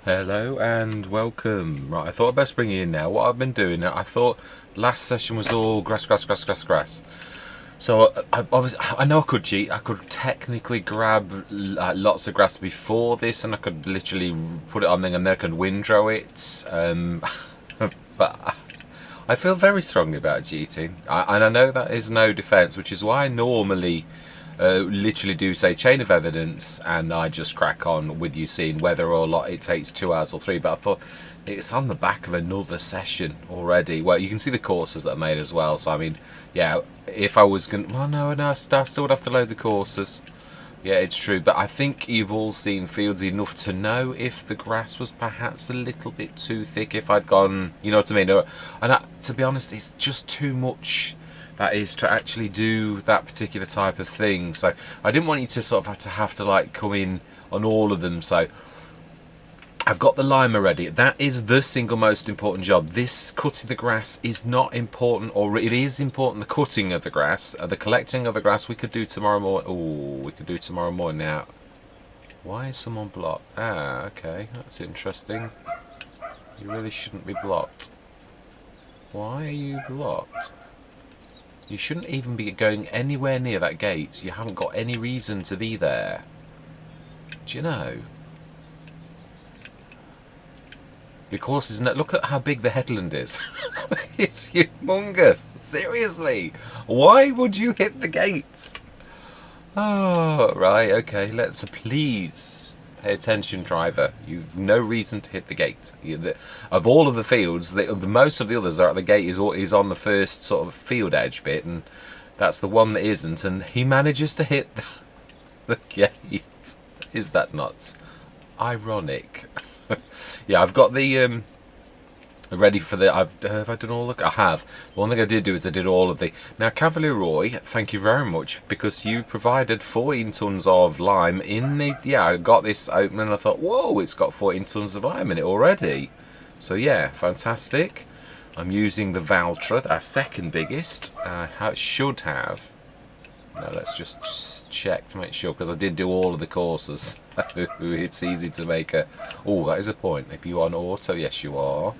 Hello and welcome. Right, I thought I'd best bring you in now. What I've been doing, I thought last session was all grass. So I know I could cheat. I could technically grab lots of grass before this, and I could literally put it on there and then I could windrow it. But I feel very strongly about cheating, and I know that is no defence, which is why I normally literally do say chain of evidence, and I just crack on with you seeing whether or not it takes 2 hours or 3. But I thought it's on the back of another session already. Well, you can see the courses that I made as well. So I mean, yeah, if I was going, well, no, I still would have to load the courses. Yeah, it's true, but I think you've all seen fields enough to know if the grass was perhaps a little bit too thick. If I'd gone, you know what I mean? To be honest, it's just too much. That is to actually do that particular type of thing. So I didn't want you to sort of have to like come in on all of them. So I've got the limer ready. That is the single most important job. This cutting the grass is not important, or it is important. The cutting of the grass, the collecting of the grass, we could do tomorrow morning. Oh, we could do tomorrow morning. Now, why is someone blocked? Ah, okay, that's interesting. You really shouldn't be blocked. Why are you blocked? You shouldn't even be going anywhere near that gate. You haven't got any reason to be there. Do you know? Because isn't it? Look at how big the headland is. It's humongous. Seriously. Why would you hit the gate? Oh, right, okay. Let's please pay attention, driver. You've no reason to hit the gate. Of all of the fields, the most of the others are at the gate is on the first sort of field edge bit, and that's the one that isn't. And he manages to hit the gate. Is that not ironic? Yeah, I've got the ready for the. Have I done all the? I have. One thing I did do is I did all of the. Now, Cavalier Roy, thank you very much, because you provided 14 tons of lime in the. Yeah, I got this open and I thought, whoa, it's got 14 tons of lime in it already. So yeah, fantastic. I'm using the Valtra, our second biggest. It should have. No, let's just check to make sure, because I did do all of the courses. It's easy to make a. Oh, that is a point. If you are on auto, yes, you are.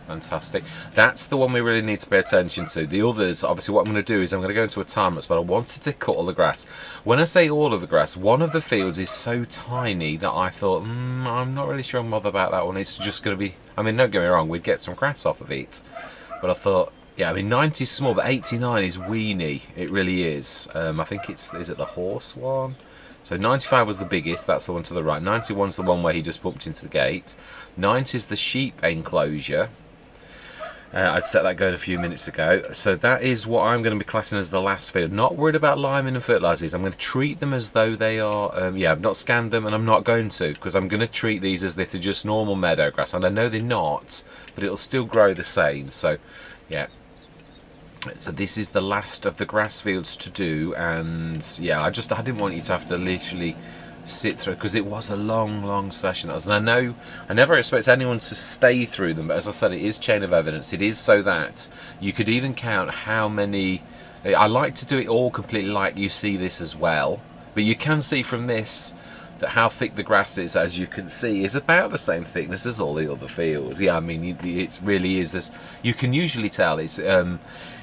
Fantastic. That's the one we really need to pay attention to. The others, obviously, what I'm going to do is I'm going to go into a time lapse, but I wanted to cut all the grass. When I say all of the grass, one of the fields is so tiny that I thought, I'm not really sure I'm bothered about that one. It's just going to be. I mean, don't get me wrong, we'd get some grass off of it, but I thought. Yeah, I mean 90 is small, but 89 is weeny. It really is. I think is it the horse one? So 95 was the biggest, that's the one to the right. 91's the one where he just bumped into the gate. 90 is the sheep enclosure. I'd set that going a few minutes ago. So that is what I'm going to be classing as the last field. Not worried about liming and fertilisers. I'm going to treat them as though they are. Yeah, I've not scanned them, and I'm not going to, because I'm going to treat these as if they're just normal meadow grass. And I know they're not, but it'll still grow the same. So, yeah. So this is the last of the grass fields to do, and yeah, I didn't want you to have to literally sit through, because it was a long session that was, and I know I never expect anyone to stay through them, but as I said, it is chain of evidence. It is so that you could even count how many. I like to do it all completely like you see this as well, but you can see from this that how thick the grass is, as you can see, is about the same thickness as all the other fields. Yeah, I mean, it really is this. You can usually tell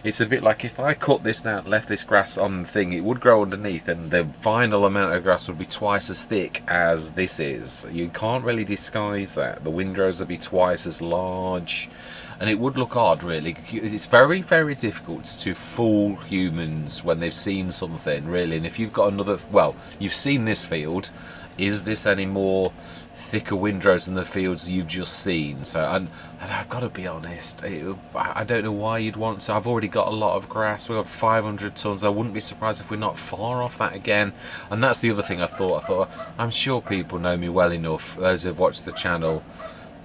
it's a bit like if I cut this now and left this grass on the thing, it would grow underneath, and the final amount of grass would be twice as thick as this is. You can't really disguise that. The windrows would be twice as large, and it would look odd, really. It's very difficult to fool humans when they've seen something, really. And if you've got another, well, you've seen this field. Is this any more thicker windrows than the fields you've just seen? So, and I've got to be honest, I don't know why you'd want to. I've already got a lot of grass. We've got 500 tons. I wouldn't be surprised if we're not far off that again. And that's the other thing I thought, I'm sure people know me well enough, those who've watched the channel,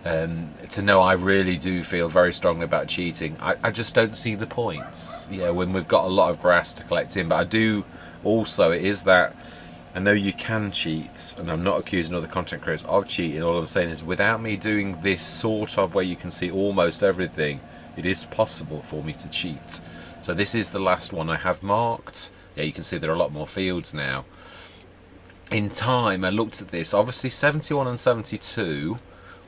to know I really do feel very strongly about cheating. I just don't see the points. Yeah, when we've got a lot of grass to collect in. But I do also, it is that I know you can cheat, and I'm not accusing other content creators of cheating. All I'm saying is, without me doing this sort of where you can see almost everything, it is possible for me to cheat. So this is the last one I have marked. Yeah, you can see there are a lot more fields now. In time, I looked at this. Obviously, 71 and 72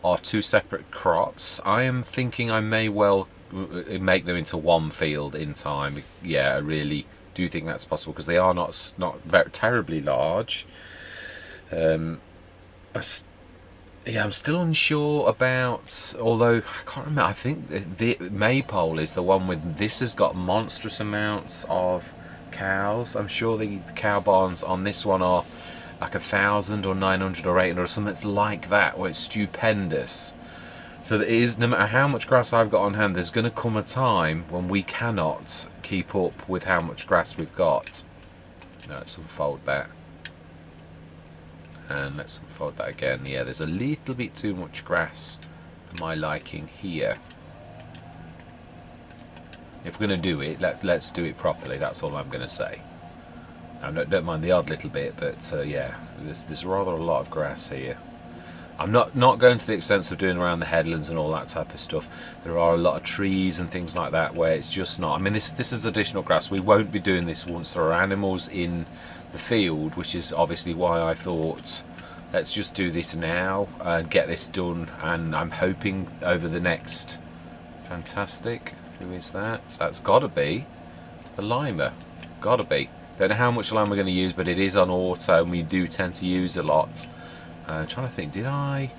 are two separate crops. I am thinking I may well make them into one field in time. Yeah, I really do think that's possible because they are not very terribly large. I'm still unsure about. Although I can't remember. I think the Maypole is the one with this has got monstrous amounts of cows. I'm sure the cow barns on this one are like 1,000 or 900 or 800 or something like that, where it's stupendous. So there is, no matter how much grass I've got on hand, there's going to come a time when we cannot keep up with how much grass we've got. Now let's unfold that. And let's unfold that again. Yeah, there's a little bit too much grass for my liking here. If we're going to do it, let's do it properly. That's all I'm going to say. I don't mind the odd little bit, but yeah, there's rather a lot of grass here. I'm not going to the extent of doing around the headlands and all that type of stuff. There are a lot of trees and things like that where it's just not. I mean, this is additional grass. We won't be doing this once there are animals in the field, which is obviously why I thought let's just do this now and get this done. And I'm hoping over the next. Fantastic. Who is that? That's got to be the limer. Got to be. Don't know how much lime we're going to use, but it is on auto and we do tend to use a lot. I'm trying to think, did I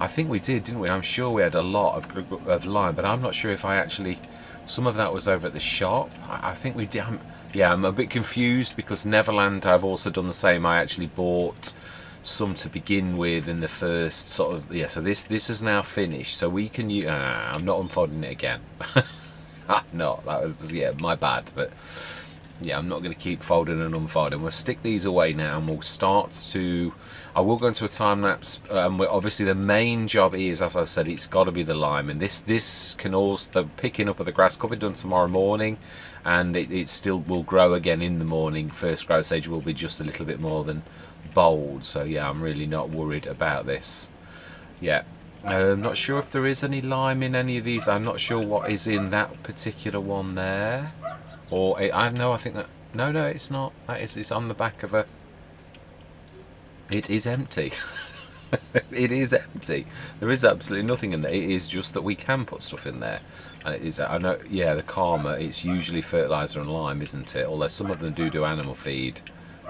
think we did, didn't we? I'm sure we had a lot of lime, but I'm not sure if I actually, some of that was over at the shop. I think we did. I'm a bit confused because Neverland, I've also done the same. I actually bought some to begin with in the first sort of, yeah, so this is now finished, so we can use, I'm not unfolding it again. I'm not, that was, yeah, my bad, but yeah, I'm not going to keep folding and unfolding. We'll stick these away now and we'll start to, I will go into a time lapse. Obviously the main job is, as I said, it's got to be the lime, and this can also, the picking up of the grass could be done tomorrow morning, and it still will grow again in the morning. First growth stage will be just a little bit more than bold, so yeah, I'm really not worried about this. Yeah, I'm not sure if there is any lime in any of these. I'm not sure what is in that particular one there. Or I think that no, it's not. It's on the back of a. It is empty. It is empty. There is absolutely nothing in there. It is just that we can put stuff in there, and it is. I know. Yeah, the Karma. It's usually fertiliser and lime, isn't it? Although some of them do animal feed.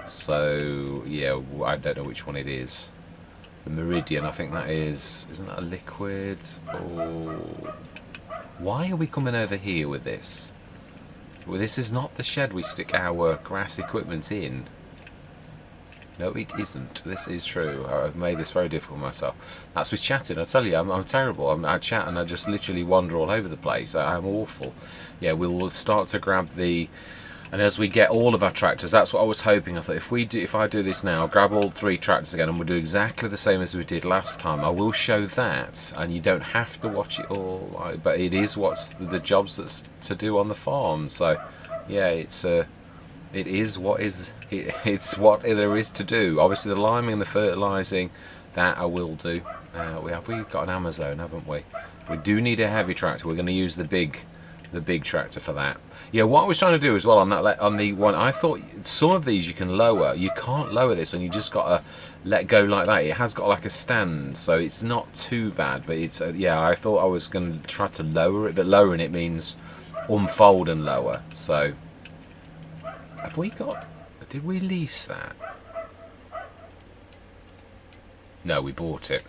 So yeah, I don't know which one it is. The Meridian. I think that is. Isn't that a liquid? Or why are we coming over here with this? Well, this is not the shed we stick our grass equipment in. No, it isn't. This is true. I've made this very difficult for myself. That's with chatting. I tell you, I'm terrible. I chat and I just literally wander all over the place. I'm awful. Yeah, we'll start to grab the... And as we get all of our tractors, that's what I was hoping. I thought if I do this now, I'll grab all 3 tractors again and we'll do exactly the same as we did last time. I will show that, and you don't have to watch it all, but it is what's the jobs that's to do on the farm. So yeah, it's what there is to do. Obviously the liming and the fertilising, that I will do. We've got an Amazon, haven't we? We do need a heavy tractor. We're going to use the big tractor for that. Yeah, what I was trying to do as well on the one, I thought some of these you can lower. You can't lower this one. You just got to let go like that. It has got like a stand, so it's not too bad. But it's yeah, I thought I was going to try to lower it, but lowering it means unfold and lower. So have we got? Did we lease that? No, we bought it.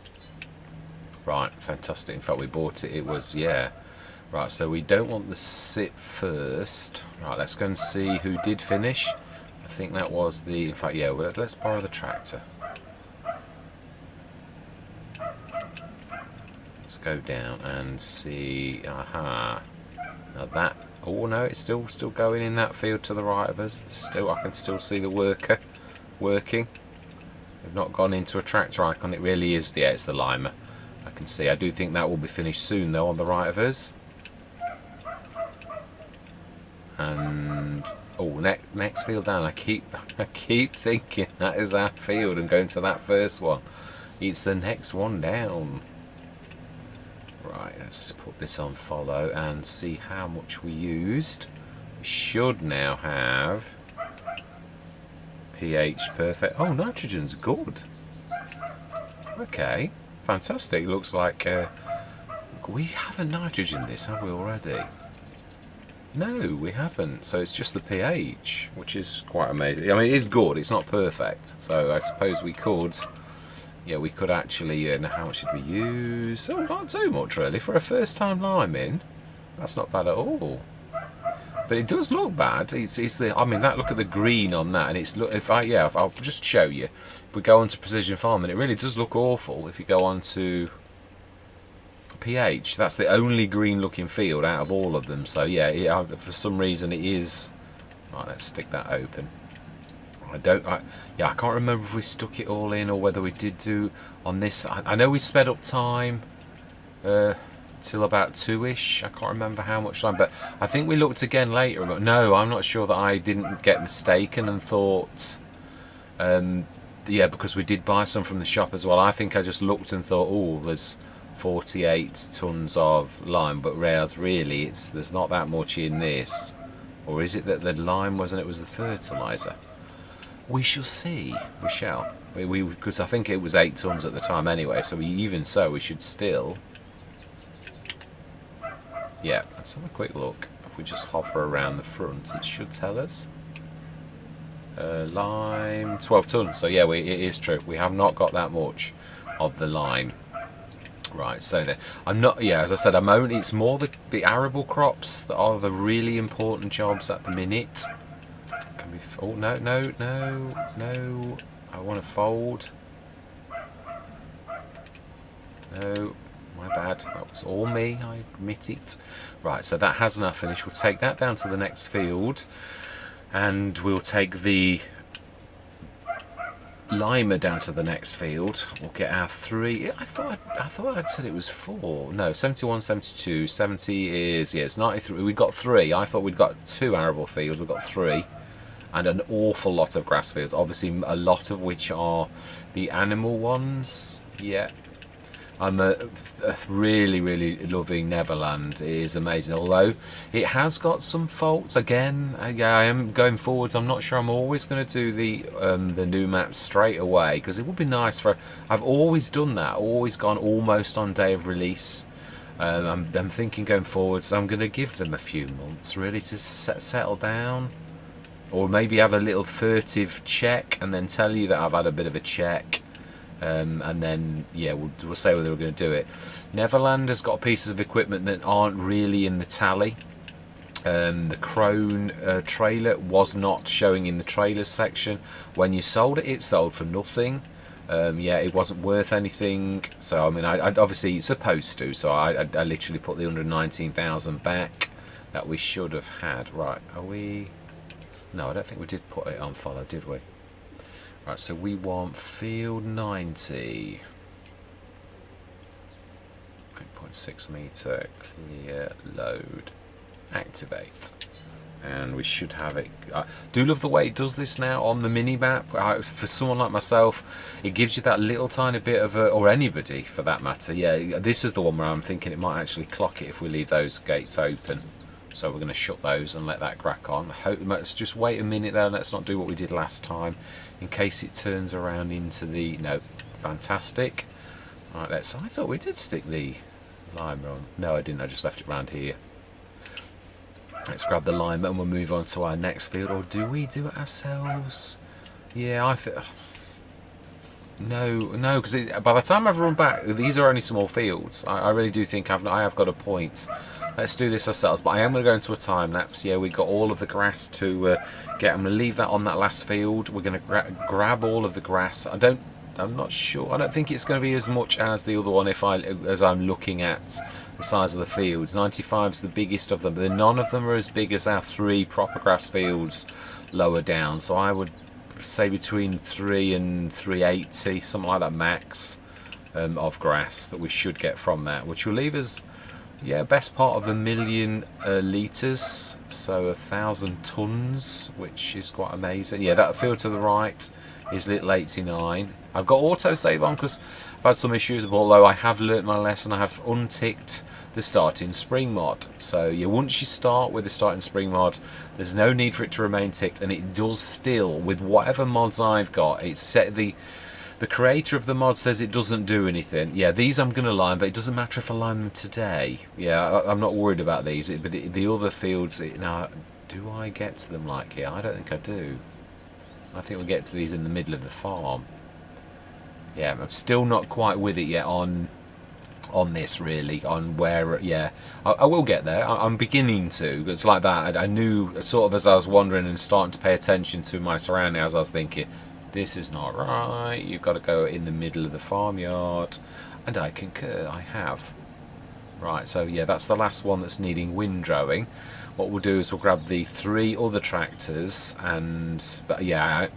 Right, fantastic. In fact, we bought it. It was, yeah. Right, so we don't want the sit first. Right, let's go and see who did finish. I think that was the... In fact, yeah, well, let's borrow the tractor. Let's go down and see... Aha. Now that... Oh, no, it's still going in that field to the right of us. Still, I can still see the worker working. We've not gone into a tractor icon. It really is... Yeah, it's the limer. I can see. I do think that will be finished soon, though, on the right of us. And oh, next field down. I keep thinking that is our field and going to that first one. It's the next one down. Right, let's put this on follow and see how much we used. We should now have pH perfect. Oh, nitrogen's good. Okay. In fantastic. Looks like we haven't nitrogen this, have we already? No, we haven't. So it's just the pH, which is quite amazing. I mean, it is good. It's not perfect. So I suppose we could, yeah, we could actually. Now how much did we use? Oh, not too much really for a first-time lime in. That's not bad at all. But it does look bad. It's the. I mean, look at the green on that, and it's look. If I'll just show you. If we go on to precision farming, it really does look awful. If you go on to pH, that's the only green looking field out of all of them. So yeah, for some reason it is. Right, let's stick that open. I can't remember if we stuck it all in or whether we did do on this. I know we sped up time till about 2ish. I can't remember how much time, but I think we looked again later. But no, I'm not sure that I didn't get mistaken and thought yeah, because we did buy some from the shop as well. I think I just looked and thought, oh, there's 48 tons of lime, but whereas really there's not that much in this. Or is it that the lime wasn't, it was the fertiliser? We shall see. We shall. Because I think it was 8 tons at the time anyway, so even so we should still. Yeah, let's have a quick look. If we just hover around the front, it should tell us. Lime, 12 tons. So yeah, it is true. We have not got that much of the lime. Right, so then I'm not. Yeah, as I said, it's more the arable crops that are the really important jobs at the minute. Can we? Oh no! I want to fold. No, my bad. That was all me. I admit it. Right, so that has now finished. We'll take that down to the next field. And we'll take the limer down to the next field. We'll get our 3. I thought I'd said it was 4. No, 71, 72, 70 is, yeah, it's 93. We got 3. I thought we'd got 2 arable fields. We've got 3, and an awful lot of grass fields. Obviously, a lot of which are the animal ones. Yeah. I'm really, really loving Neverland. It is amazing, although it has got some faults. Again, yeah, I am going forwards. I'm not sure I'm always going to do the new maps straight away, because it would be nice for. I've always done that. Always gone almost on day of release. I'm thinking going forwards. I'm going to give them a few months really to settle down, or maybe have a little furtive check and then tell you that I've had a bit of a check. And then yeah, we'll say whether we're going to do it. Neverland has got pieces of equipment that aren't really in the tally. The Crone trailer was not showing in the trailers section. When you sold it, it sold for nothing. Yeah, it wasn't worth anything. So I mean, I obviously it's supposed to. So I literally put the 119,000 back that we should have had. Right? Are we? No, I don't think we did put it on follow, did we? Right, so we want field 90. 8.6 metre, clear, load, activate. And we should have it. I do love the way it does this now on the mini map. For someone like myself, it gives you that little tiny bit of or anybody for that matter. Yeah, this is the one where I'm thinking it might actually clock it if we leave those gates open. So we're going to shut those and let that crack on. Let's just wait a minute there. Let's not do what we did last time, in case it turns around into the. No, fantastic. Right, I thought we did stick the limer on. No, I didn't. I just left it round here. Let's grab the limer and we'll move on to our next field. Or do we do it ourselves? Yeah, I think. No, because by the time I've run back, these are only small fields. I really do think I have got a point. Let's do this ourselves, but I am going to go into a time lapse. Yeah, we've got all of the grass to get. I'm going to leave that on that last field. We're going to grab all of the grass. I'm not sure. I don't think it's going to be as much as the other one as I'm looking at the size of the fields. 95 is the biggest of them, but none of them are as big as our 3 proper grass fields lower down. So I would say between 3 and 380, something like that max of grass that we should get from that, which will leave us. Yeah, best part of 1 million litres, so 1,000 tonnes, which is quite amazing. Yeah, that field to the right is little 89. I've got autosave on because I've had some issues, although I have learnt my lesson. I have unticked the starting spring mod. So yeah, once you start with the starting spring mod, there's no need for it to remain ticked, and it does still, with whatever mods I've got, it's set the The creator of the mod says it doesn't do anything. Yeah, these I'm going to line, but it doesn't matter if I line them today. Yeah, I'm not worried about these. But the other fields, now, do I get to them like here? I don't think I do. I think we'll get to these in the middle of the farm. Yeah, I'm still not quite with it yet on this, really, on where, yeah, I will get there. I'm beginning to. It's like that. I knew, sort of as I was wandering and starting to pay attention to my surroundings, I was thinking, this is not right. You've got to go in the middle of the farmyard. And I concur, I have. Right, so yeah, that's the last one that's needing windrowing. What we'll do is we'll grab the 3 other tractors and, but yeah,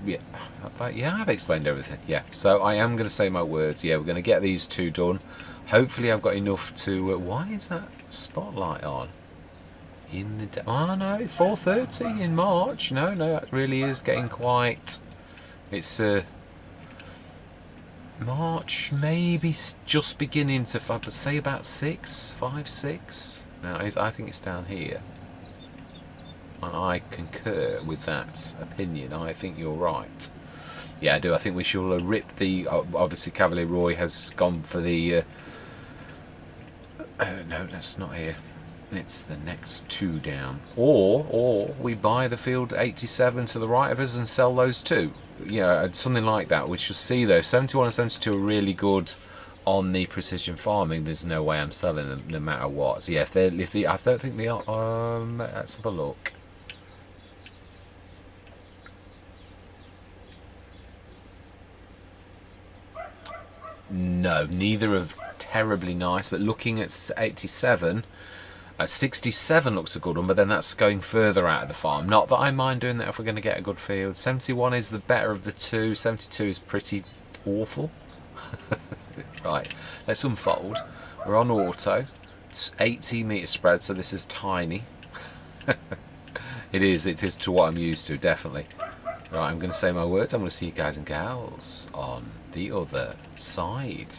I've explained everything. Yeah, so I am going to say my words. Yeah, we're going to get these 2 done. Hopefully I've got enough to, why is that spotlight on? In the, oh no, 4:30 in March. No, it really is getting quite, it's March, maybe just beginning to, say about 5, 6. Now, I think it's down here. And I concur with that opinion. I think you're right. Yeah, I do. I think we shall rip the, obviously Cavalier Roy has gone for the, no, that's not here. It's the next 2 down. Or we buy the field 87 to the right of us and sell those 2. You know, something like that. We shall see though. 71 and 72 are really good on the precision farming. There's no way I'm selling them no matter what. So yeah, if they, I don't think they are. Let's have a look. No, neither are terribly nice. But looking at 87. 67 looks a good one, but then that's going further out of the farm. Not that I mind doing that if we're going to get a good field. 71 is the better of the 2. 72 is pretty awful. Right, let's unfold. We're on auto. It's 18 metre spread, so this is tiny. It is to what I'm used to, definitely. Right, I'm going to say my words. I'm going to see you guys and gals on the other side.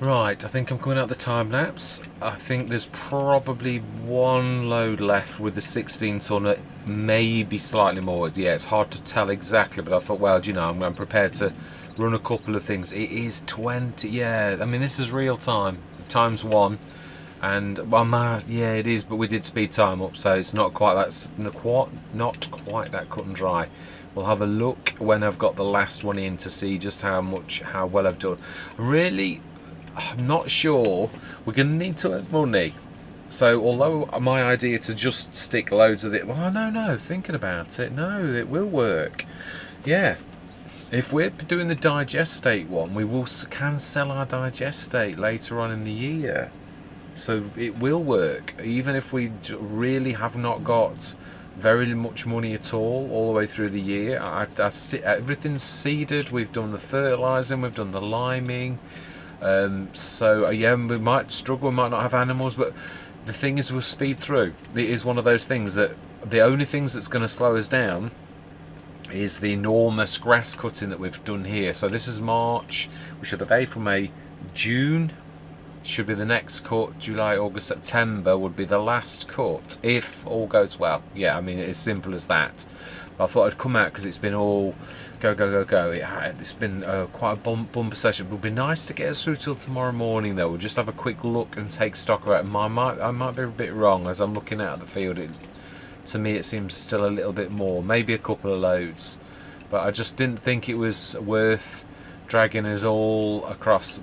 Right, I think I'm coming out the time lapse. I think there's probably one load left with the 16 tonner, maybe slightly more. Yeah, it's hard to tell exactly, but I thought, well, you know, I'm prepared to run a couple of things. It is 20, yeah, I mean, this is real time, times one. And well, yeah, it is, but we did speed time up, so it's not quite that not quite that cut and dry. We'll have a look when I've got the last one in to see just how well I've done. Really, I'm not sure. We're going to need to earn money. So although my idea to just stick loads of it, well, no, thinking about it, no, it will work. Yeah. If we're doing the digestate one, can sell our digestate later on in the year. So it will work, even if we really have not got very much money at all the way through the year. Everything's seeded, we've done the fertilising, we've done the liming. So yeah, we might struggle, we might not have animals, but the thing is we'll speed through. It is one of those things that the only things that's going to slow us down is the enormous grass cutting that we've done here. So this is March, we should have April, May, June should be the next cut. July, August, September would be the last cut if all goes well. Yeah, I mean, it's simple as that. But I thought I'd come out because it's been all go. It's been quite a bumper session. It would be nice to get us through till tomorrow morning, though. We'll just have a quick look and take stock of it. I might be a bit wrong as I'm looking out at the field. To me, it seems still a little bit more, maybe a couple of loads. But I just didn't think it was worth dragging us all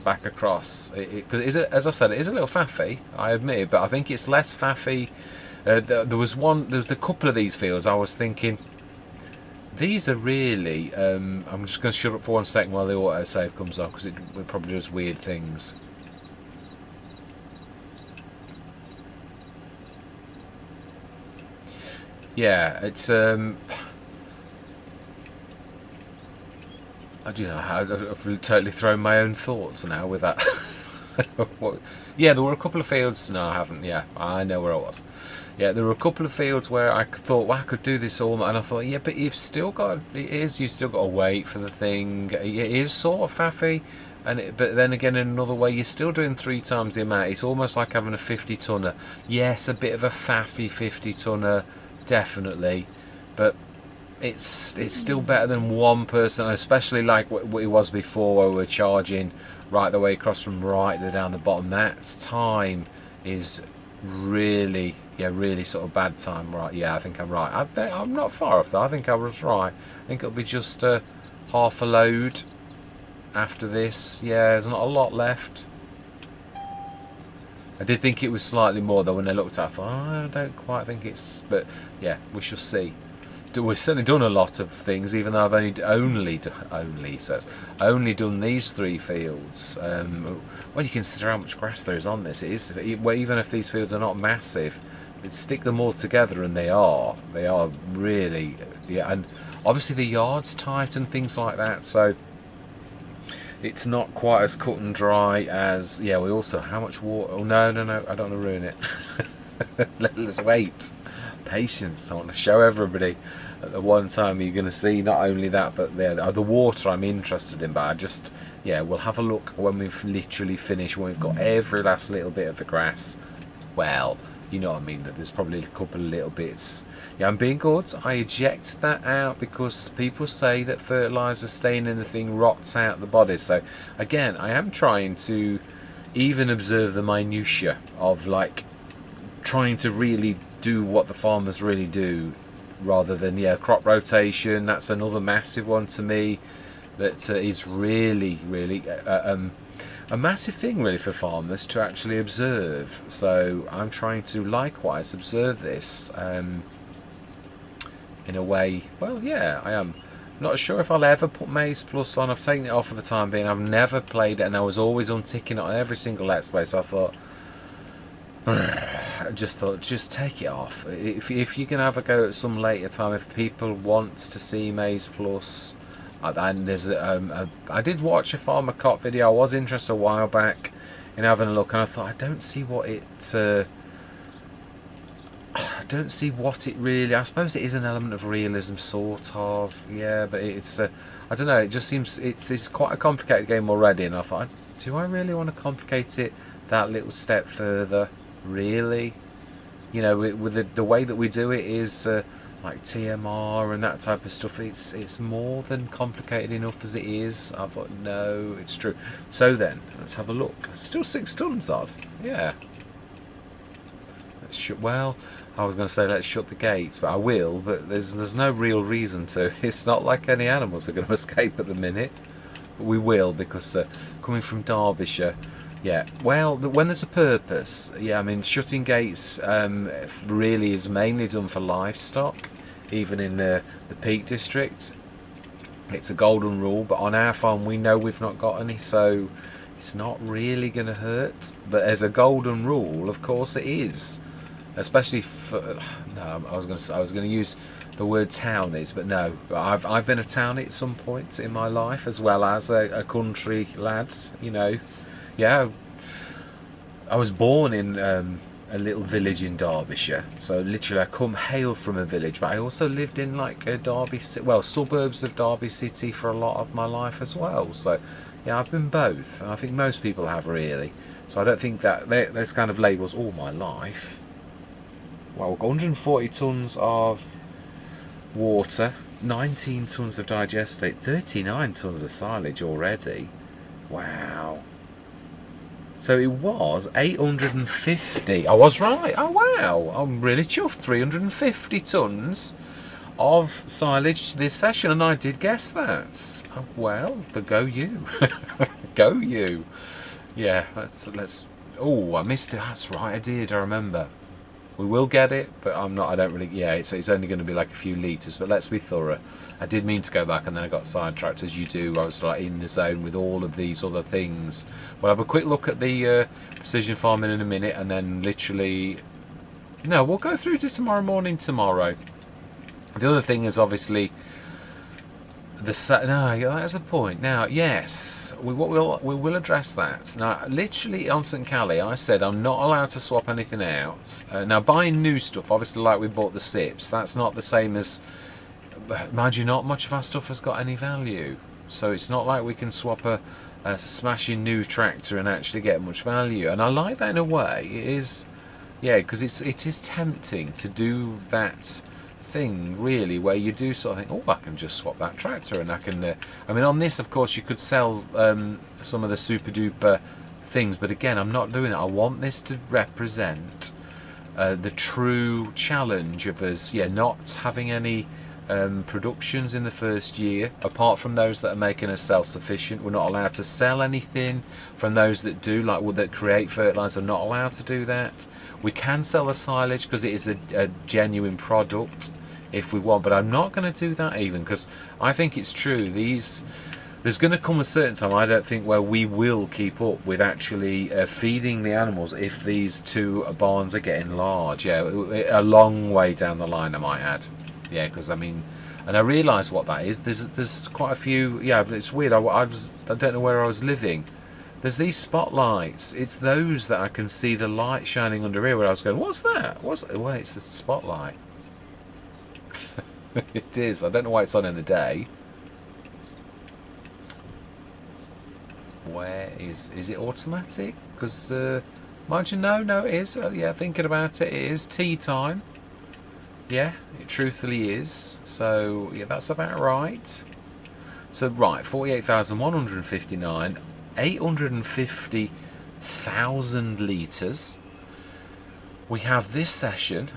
back across. As I said, it is a little faffy, I admit, but I think it's less faffy. There was a couple of these fields I was thinking, these are really, I'm just going to shut up for 1 second while the autosave comes off, because it probably does weird things. Yeah, it's I do know how I've totally thrown my own thoughts now with that. Yeah, there were a couple of fields. No, I haven't. Yeah, I know where I was. Yeah, there were a couple of fields where I thought, well, I could do this all, and I thought, yeah, but you've still got to wait for the thing. It is sort of faffy, but then again, in another way, you're still doing 3 times the amount. It's almost like having a 50 tonner. Yes, a bit of a faffy 50 tonner, definitely, but it's still better than one person, especially like what it was before, where we were charging right the way across from right to down the bottom. That time is really sort of bad time. Right, yeah, I think I'm right. I'm not far off that. I think I was right. I think it'll be just half a load after this. Yeah, there's not a lot left. I did think it was slightly more, though, when I looked at it. I thought, I don't quite think it's, but yeah, we shall see. We've certainly done a lot of things, even though I've only done these 3 fields. When you consider how much grass there is on this, even if these fields are not massive, stick them all together, and they are really, yeah. And obviously the yard's tight and things like that, so it's not quite as cut and dry as, yeah. We also, how much water? Oh no, I don't want to ruin it. Let's wait. Patience. I want to show everybody at the one time you're going to see not only that, but the water I'm interested in. But we'll have a look when we've literally finished, when we've got every last little bit of the grass. Well, you know what I mean, that there's probably a couple of little bits. Yeah, I'm being good. I eject that out because people say that fertiliser staying in the thing rots out the body. So again, I am trying to even observe the minutiae of, like, trying to really do what the farmers really do, rather than crop rotation. That's another massive one to me, that is really a massive thing really for farmers to actually observe. So I'm trying to likewise observe this in a way. Well, yeah, I am not sure if I'll ever put Maize Plus on. I've taken it off for the time being. I've never played it, and I was always unticking it on every single Let's Play, so I thought, just take it off. If you can have a go at some later time, if people want to see Maize Plus, and there's I did watch a Farmer Cop video. I was interested a while back in having a look, and I thought, I don't see what it really. I suppose it is an element of realism, sort of, yeah, but it's I don't know, it just seems it's quite a complicated game already, and I thought, Do I really want to complicate it that little step further? Really? You know, with the way that we do it is like TMR and that type of stuff. It's more than complicated enough as it is. I thought, no, it's true. So then, let's have a look. Still 6 tons odd. Yeah. Well, I was going to say let's shut the gates, but I will. But there's no real reason to. It's not like any animals are going to escape at the minute. But we will, because coming from Derbyshire, yeah. Well, when there's a purpose, yeah. I mean, shutting gates really is mainly done for livestock, even in the Peak District. It's a golden rule, but on our farm we know we've not got any, so it's not really going to hurt. But as a golden rule, of course it is. Especially for, no, I was going to use the word townies, but no, I've been a townie at some point in my life, as well as a country lad. You know, yeah. I was born in a little village in Derbyshire, so literally I come hail from a village, but I also lived in like a suburbs of Derby City for a lot of my life as well. So yeah, I've been both, and I think most people have, really. So I don't think that there's kind of labels all my life. Well, we've got 140 tonnes of water, 19 tonnes of digestate, 39 tonnes of silage already. Wow. So it was 850. I was right. Oh, wow. I'm really chuffed. 350 tonnes of silage this session, and I did guess that. Oh, well, but go you. Go you. Yeah, let's... Oh, I missed it. That's right, I did. I remember. We will get it, but I don't really... Yeah, it's only going to be like a few litres, but let's be thorough. I did mean to go back, and then I got sidetracked, as you do. I was like in the zone with all of these other things. We'll have a quick look at the precision farming in a minute, and then literally... No, we'll go through to tomorrow morning tomorrow. The other thing is obviously... No, that's the point. Now, yes, we will address that. Now, literally on St. Cally, I said I'm not allowed to swap anything out. Now, buying new stuff, obviously, like we bought the SIPs, that's not the same as... Mind you, not much of our stuff has got any value. So it's not like we can swap a smashing new tractor and actually get much value. And I like that in a way. It is, yeah, because it is tempting to do that thing, really, where you do sort of think, oh, I can just swap that tractor, and I can I mean, on this, of course, you could sell some of the super duper things, but again, I'm not doing it. I want this to represent the true challenge of us, yeah, not having any productions in the first year, apart from those that are making us self-sufficient. We're not allowed to sell anything from those that do, like that create fertiliser. Not allowed to do that. We can sell the silage because it is a genuine product if we want, but I'm not going to do that, even because I think it's true, there's going to come a certain time, I don't think, where we will keep up with actually feeding the animals if these two barns are getting large. Yeah, a long way down the line, I might add. Yeah, because I mean, and I realise what that is. There's quite a few. Yeah, but it's weird. I don't know where I was living. There's these spotlights. It's those that I can see the light shining under here. Where I was going, what's that? Well, it's a spotlight. It is. I don't know why it's on in the day. Where is it automatic? Because mind you, no, it is. Yeah, thinking about it, it is tea time. Yeah, it truthfully is. So yeah, that's about right. So right, 48,159, 850,000 litres. We have this session.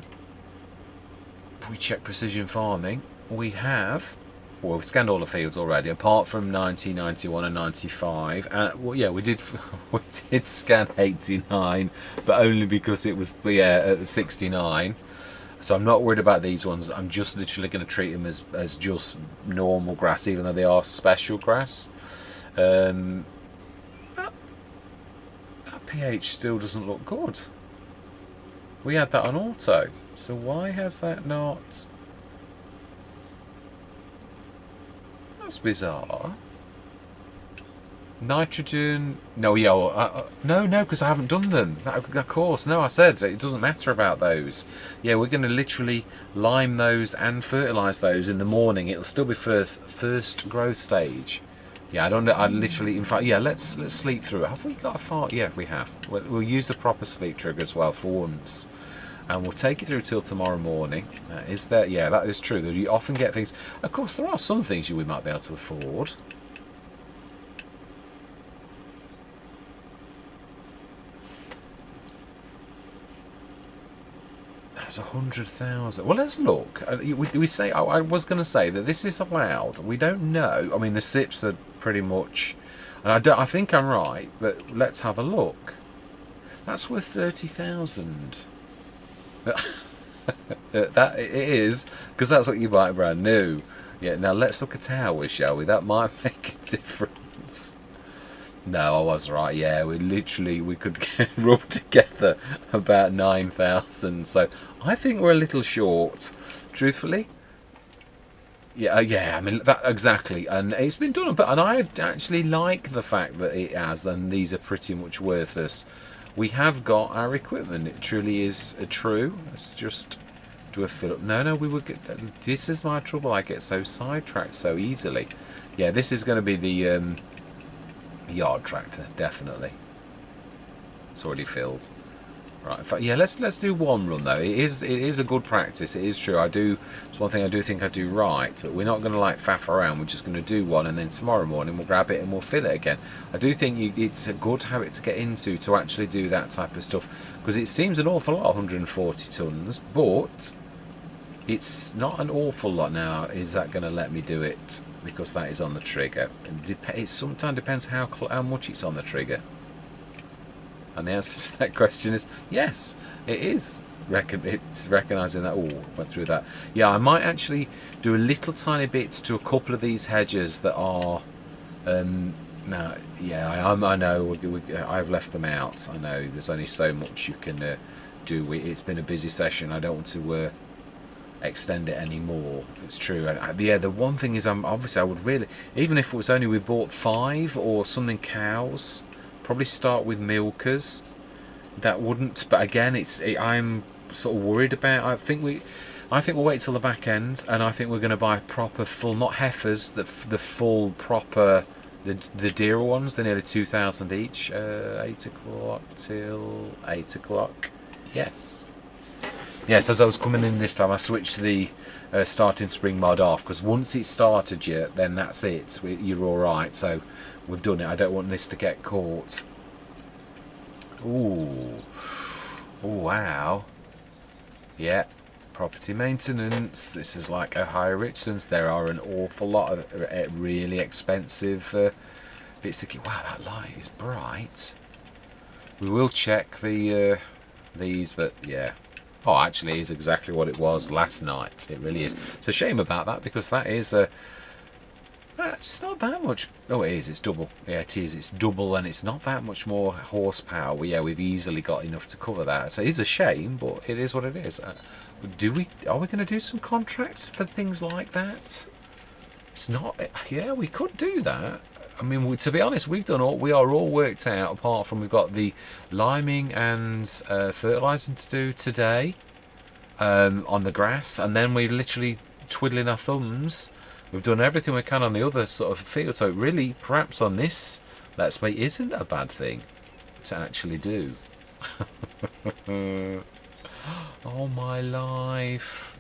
If we check precision farming, we have. Well, we've scanned all the fields already, apart from 90, 91 and 95. Well, yeah, we did scan 89, but only because it was, yeah, at 69. So I'm not worried about these ones. I'm just literally going to treat them as just normal grass, even though they are special grass. That pH still doesn't look good. We had that on auto, so why has that not... That's bizarre. Nitrogen... No, yeah, no, because I haven't done them. Of course, no, I said it doesn't matter about those. Yeah, we're going to literally lime those and fertilise those in the morning. It'll still be first growth stage. Yeah, I don't know. I literally, in fact, yeah. Let's sleep through it. Have we got a fart? Yeah, we have. We'll use the proper sleep trigger as well for once, and we'll take it through till tomorrow morning. Is there? Yeah, that is true. That you often get things. Of course, there are some things we might be able to afford. That's 100,000. Well, let's look. We say. I was going to say that this is allowed. We don't know. I mean, the SIPs are pretty much, and I don't. I think I'm right, but let's have a look. That's worth 30,000. That it is, because that's what you buy brand new. Yeah. Now let's look at ours, shall we? That might make a difference. No, I was right. Yeah, we could rub together about 9,000. So I think we're a little short, truthfully. Yeah, yeah. I mean that exactly, and it's been done. But and I actually like the fact that it has, and these are pretty much worthless. We have got our equipment. It truly is true. Let's just do a fill up. No, we would get. This is my trouble. I get so sidetracked so easily. Yeah, this is going to be the yard tractor, definitely. It's already filled. Right. Yeah, let's do one run though. It is a good practice. It is true. It's one thing I do think I do right, but we're not going to like faff around. We're just going to do one, and then tomorrow morning we'll grab it and we'll fill it again. I do think it's a good habit to get into, to actually do that type of stuff, because it seems an awful lot, 140 tons, but it's not an awful lot. Now, is that going to let me do it? Because that is on the trigger. It sometimes depends how much it's on the trigger. And the answer to that question is yes, it is. It's recognising that. Oh, went through that. Yeah, I might actually do a little tiny bit to a couple of these hedges that are. Now, yeah, I know I've left them out. I know there's only so much you can do. It's been a busy session. I don't want to extend it anymore. It's true. Yeah, the one thing is, obviously I would really, even if it was only we bought 5 or something cows, probably start with milkers. That wouldn't, but again, I'm sort of worried about. I think we'll wait till the back end, and I think we're going to buy proper full, not heifers, the full proper, the dearer ones. They're nearly 2,000 each. 8 o'clock till 8 o'clock. Yes. Yes, as I was coming in this time, I switched the starting spring mod off, because once it's started you, then that's it. You're all right. So we've done it. I don't want this to get caught. Ooh, oh wow. Yeah, property maintenance. This is like Ohio Richlands. There are an awful lot of really expensive bits of kit. Wow, that light is bright. We will check these, but yeah. Oh, actually, it is exactly what it was last night. It really is. It's a shame about that, because that is it's not that much. Oh, it is. It's double. Yeah, it is. It's double, and it's not that much more horsepower. We've easily got enough to cover that. So it's a shame, but it is what it is. Are we going to do some contracts for things like that? It's not. Yeah, we could do that. I mean, to be honest, we are all worked out, apart from we've got the liming and fertilising to do today on the grass, and then we're literally twiddling our thumbs. We've done everything we can on the other sort of field, so really, perhaps on this Let's Play isn't a bad thing to actually do. Oh my life.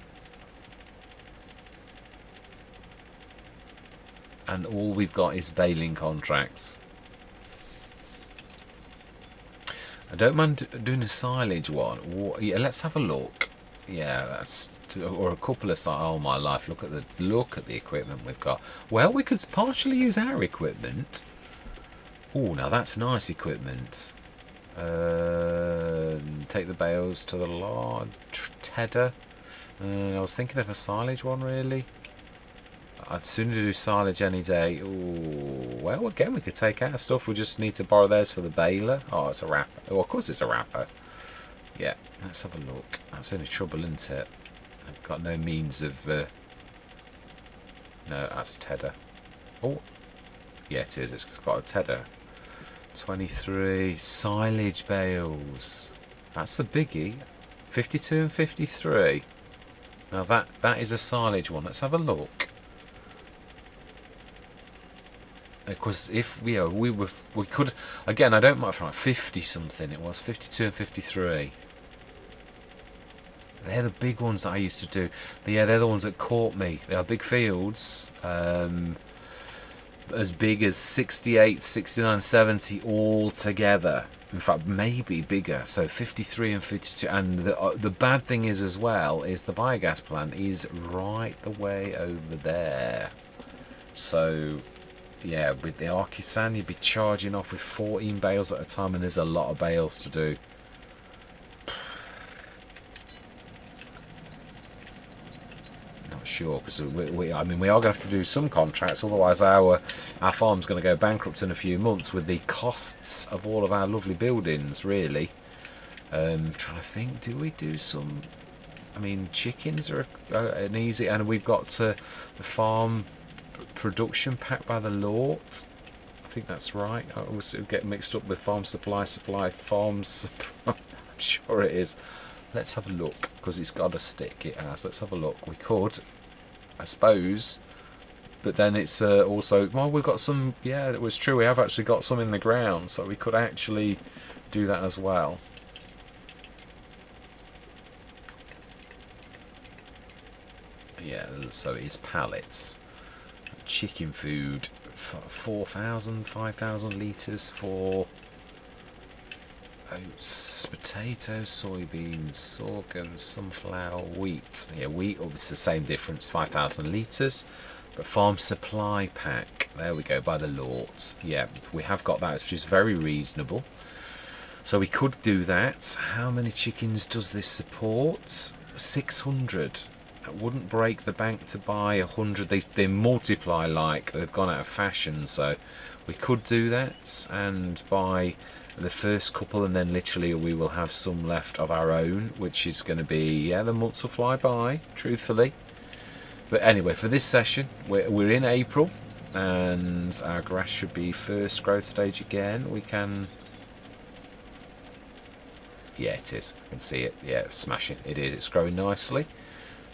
And all we've got is baling contracts. I don't mind doing a silage one. Yeah, let's have a look. Yeah, that's or a couple of. Oh my life! Look at the equipment we've got. Well, we could partially use our equipment. Oh, now that's nice equipment. Take the bales to the large tedder. I was thinking of a silage one, really. I'd sooner do silage any day. Ooh, well, again, we could take our stuff. We just need to borrow theirs for the baler. Oh, it's a wrapper. Oh, of course it's a wrapper. Yeah, let's have a look. That's the only trouble, isn't it? I've got no means of... No, that's tedder. Oh, yeah, it is. It's got a tedder. 23 silage bales. That's a biggie. 52 and 53. Now that is a silage one. Let's have a look. because if we could, again, I don't mind for like 50 something. It was 52 and 53. They're the big ones that I used to do. But yeah, they're the ones that caught me. They are big fields, as big as 68, 69, 70 all together. In fact, maybe bigger. So 53 and 52. And the bad thing is as well is the biogas plant is right the way over there. So yeah, with the Arkisan, you'd be charging off with 14 bales at a time, and there's a lot of bales to do. Sure, because we are going to have to do some contracts, otherwise our farm's going to go bankrupt in a few months with the costs of all of our lovely buildings, really. Trying to think, do we do some, I mean, chickens are an easy, and we've got the farm production pack by the Lort, I think that's right. I always get mixed up with farm supply farms. I'm sure it is. Let's have a look, because it's got a stick, it has. Let's have a look. We could, I suppose, but then it's also, well, we've got some, yeah, it was true, we have actually got some in the ground, so we could actually do that as well. Yeah, so it's pallets. Chicken food, 4,000, 5,000 litres for oats, potatoes, soybeans, sorghum, sunflower, wheat. Yeah, wheat, obviously the same difference, 5,000 litres. But farm supply pack, there we go, by the Lort. Yeah, we have got that, which is very reasonable. So we could do that. How many chickens does this support? 600. It wouldn't break the bank to buy 100. They multiply like they've gone out of fashion. So we could do that and buy the first couple, and then literally we will have some left of our own, which is going to be, yeah, the months will fly by, truthfully. But anyway, for this session, we're in April, and our grass should be first growth stage again. We can, yeah, it is. I can see it. Yeah, smashing. It is. It's growing nicely.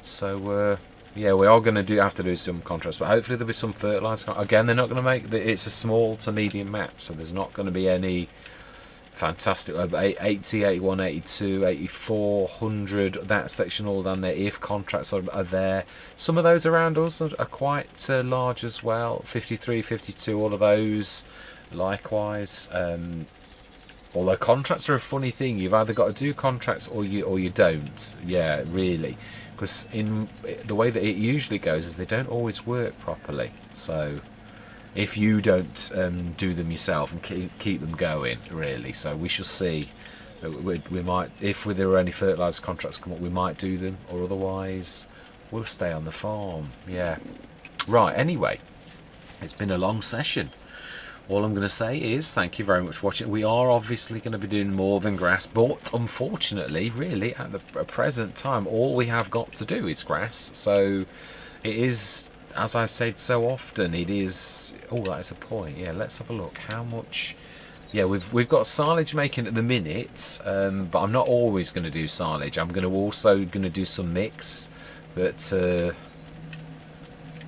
So yeah, we are going to have to do some contrasts, but hopefully there'll be some fertiliser. Again, they're not going to make it's a small to medium map, so there's not going to be any fantastic 80, 81, 82, 84, 100, that section all down there. If contracts are there, some of those around us are quite large as well. 53, 52, all of those likewise. Although contracts are a funny thing, you've either got to do contracts or you don't. Yeah, really, because in the way that it usually goes is they don't always work properly. So if you don't do them yourself and keep them going, really. So we shall see. We might, if there are any fertiliser contracts come up, we might do them, or otherwise we'll stay on the farm. Yeah. Right. Anyway, it's been a long session. All I'm going to say is thank you very much for watching. We are obviously going to be doing more than grass, but unfortunately, really, at the present time, all we have got to do is grass. So it is, as I've said so often, it is. Oh, that is a point. Yeah, let's have a look. How much? Yeah, we've got silage making at the minute, but I'm not always going to do silage. I'm also going to do some mix, but.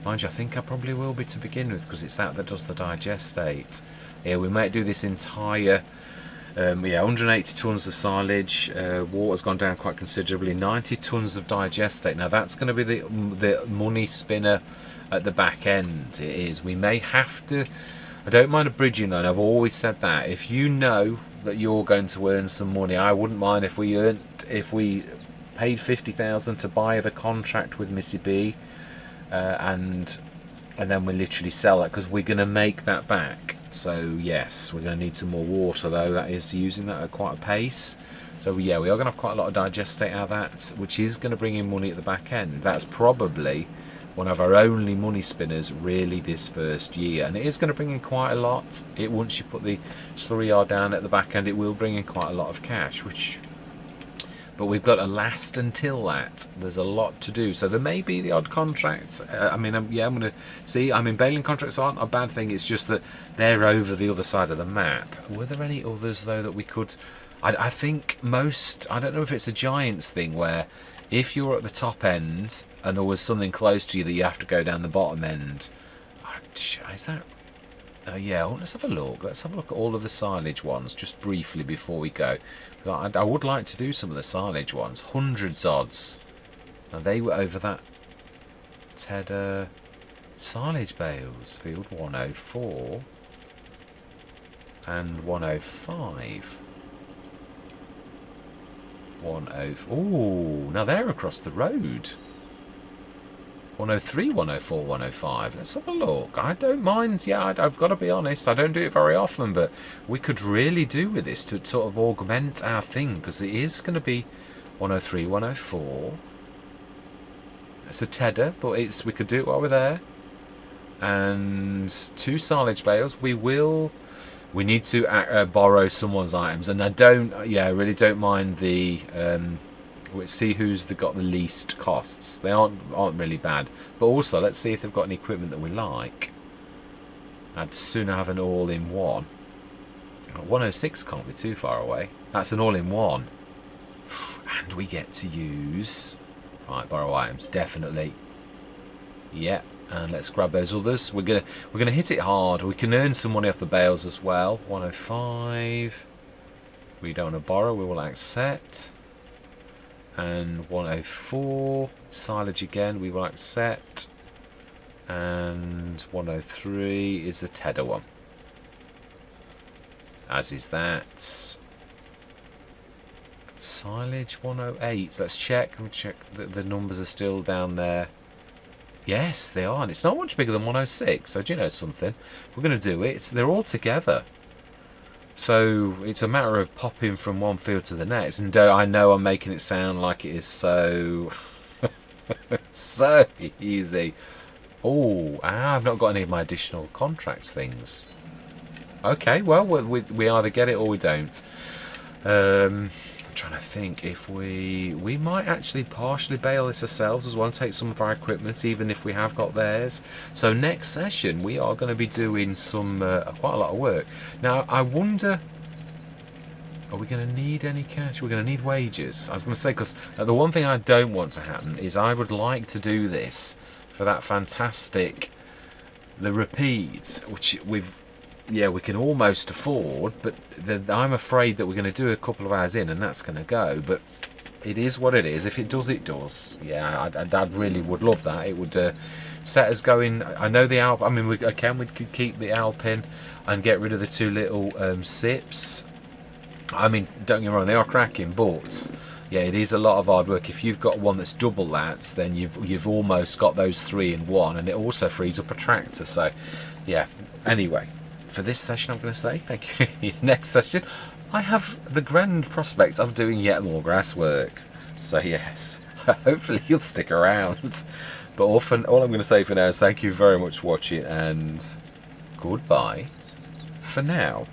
Mind you, I think I probably will be to begin with, because it's that does the digestate. Yeah, we might do this entire, 180 tonnes of silage. Water's gone down quite considerably. 90 tonnes of digestate. Now that's going to be the money spinner at the back end. It is. We may have to. I don't mind a bridging loan. I've always said that. If you know that you're going to earn some money, I wouldn't mind if we paid 50,000 to buy the contract with Missy B. And then we literally sell it, because we're going to make that back. So yes, we're going to need some more water, though. That is using that at quite a pace. So yeah, we are going to have quite a lot of digestate out of that, which is going to bring in money at the back end. That's probably one of our only money spinners really this first year, and it is going to bring in quite a lot. Once you put the slurry yard down at the back end, it will bring in quite a lot of cash, but we've got to last until that. There's a lot to do. So there may be the odd contract. I'm going to see. Baling contracts aren't a bad thing. It's just that they're over the other side of the map. Were there any others, though, that we could... I think most... I don't know if it's a Giants thing, where if you're at the top end and there was something close to you that you have to go down the bottom end... Is that... Yeah, well, let's have a look. Let's have a look at all of the silage ones just briefly before we go. I would like to do some of the silage ones. Hundreds odds. And they were over that Ted silage bales. Field 104 and 105. 104. Ooh, now they're across the road. 103, 104, 105. Let's have a look. I don't mind. Yeah, I've got to be honest. I don't do it very often, but we could really do with this to sort of augment our thing, because it is going to be 103, 104. It's a tedder, but we could do it while we're there. And 2 silage bales. We need to borrow someone's items, and I really don't mind the. Let's see who's got the least costs. They aren't really bad, but also let's see if they've got any equipment that we like. I'd sooner have an all-in-one. 106 can't be too far away. That's an all-in-one, and we get to use. Right, borrow items definitely. Yeah, and let's grab those others. We're gonna hit it hard. We can earn some money off the bales as well. 105. We don't want to borrow. We will accept. And 104 silage again, we will accept. And 103 is the tedder one, as is that. Silage 108. Let's check. Let me check that the numbers are still down there. Yes, they are, and it's not much bigger than 106. So do you know something? We're going to do it. They're all together. So it's a matter of popping from one field to the next. And I know I'm making it sound like it is so so easy. Oh, I've not got any of my additional contracts things. Okay, well, we either get it or we don't. I'm trying to think if we might actually partially bale this ourselves as well and take some of our equipment, even if we have got theirs. So next session we are going to be doing some quite a lot of work. Now I wonder, are we going to need any cash? We're going to need wages. I was going to say, because the one thing I don't want to happen is I would like to do this for that fantastic, the repeats, which we can almost afford, but I'm afraid that we're going to do a couple of hours in and that's going to go. But it is what it is. If it does, it does. Yeah, I really would love that. It would set us going. I know the Alp. I mean, we could keep the Alpine and get rid of the 2 little sips. I mean, don't get me wrong, they are cracking, but yeah, it is a lot of hard work. If you've got one that's double that, then you've almost got those 3 in one, and it also frees up a tractor. So yeah. Anyway, for this session, I'm going to say thank you. Next session, I have the grand prospect of doing yet more grass work. So yes, hopefully you'll stick around. But all I'm going to say for now is thank you very much for watching, and goodbye for now.